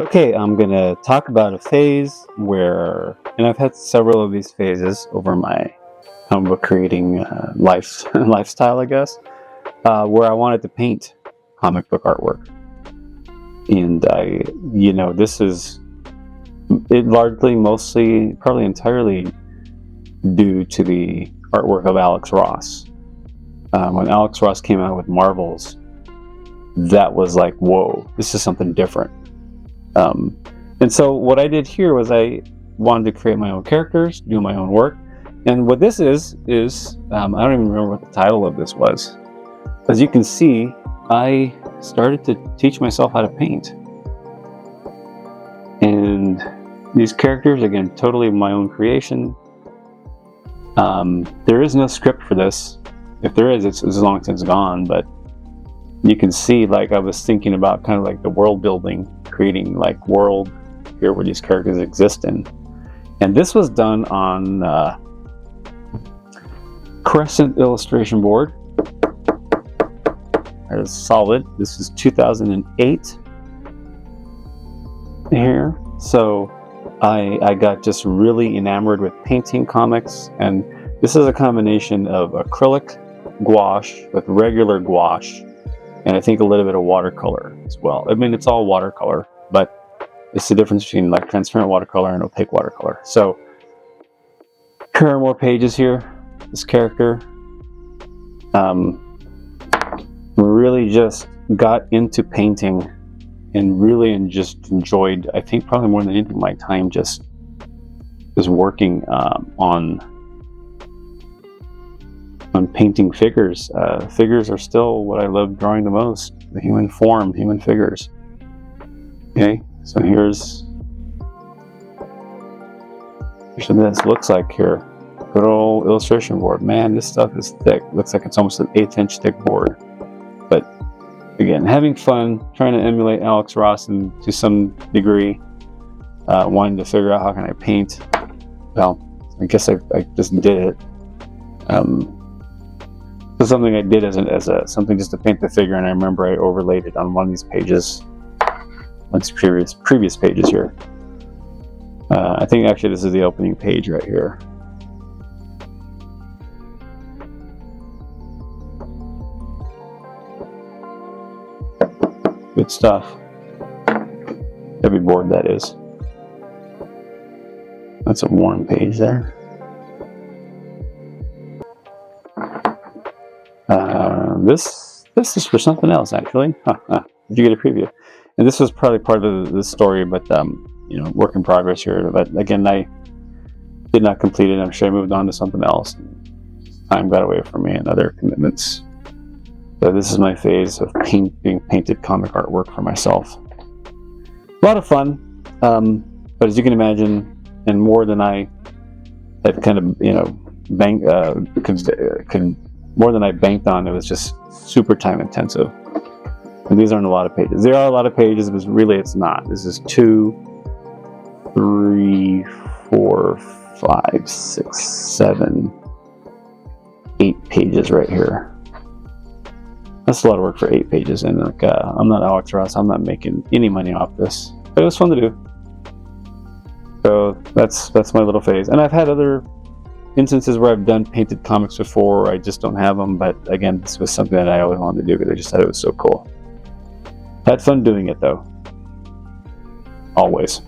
Okay, I'm gonna talk about a phase where, and I've had several of these phases over my comic book creating lifestyle, I guess, where I wanted to paint comic book artwork, and this is it largely, mostly, probably entirely due to the artwork of Alex Ross. When Alex Ross came out with Marvels, that was like, whoa, this is something different. And so what I did here was I wanted to create my own characters, do my own work. And what this is I don't even remember what the title of this was. As you can see, I started to teach myself how to paint. And these characters, again, totally my own creation. There is no script for this. If there is, it's long since gone, but you can see, like, I was thinking about kind of like the world building, creating like world here where these characters exist in. And this was done on Crescent illustration board. That is solid. This is 2008 here. So I got just really enamored with painting comics, and this is a combination of acrylic gouache with regular gouache, and I think a little bit of watercolor as well. I mean, it's all watercolor, but it's the difference between like transparent watercolor and opaque watercolor. So here are more pages here. This character really just got into painting and really just enjoyed, I think probably more than anything, my time just working on painting figures. Figures are still what I love drawing the most, the human form, human figures. Okay, so here's what this looks like here. Good old illustration board. Man, this stuff is thick. Looks like it's almost an 1/8" thick board. But again, having fun, trying to emulate Alex Ross and to some degree, wanting to figure out how can I paint. Well, I guess I just did it. So something I did as a something just to paint the figure, and I remember I overlaid it on one of these pages, one of these previous pages here. I think actually this is the opening page right here. Good stuff. Heavy board, that is. That's a worn page there. This is for something else, actually. Did you get a preview? And this was probably part of the story, but work in progress here. But again, I did not complete it. I'm sure I moved on to something else. Time got away from me and other commitments. So this is my phase of painting painted comic artwork for myself. A lot of fun, but as you can imagine, and more than I had kind of more than I banked on, it was just super time intensive. And these aren't a lot of pages. There are a lot of pages, but really it's not. This is 2, 3, 4, 5, 6, 7, 8 pages right here. That's a lot of work for 8 pages, and I'm not Alex Ross. I'm not making any money off this, but it was fun to do. So that's my little phase. And I've had other instances where I've done painted comics before. I just don't have them, but again, this was something that I always wanted to do because I just thought it was so cool. Had fun doing it though. Always.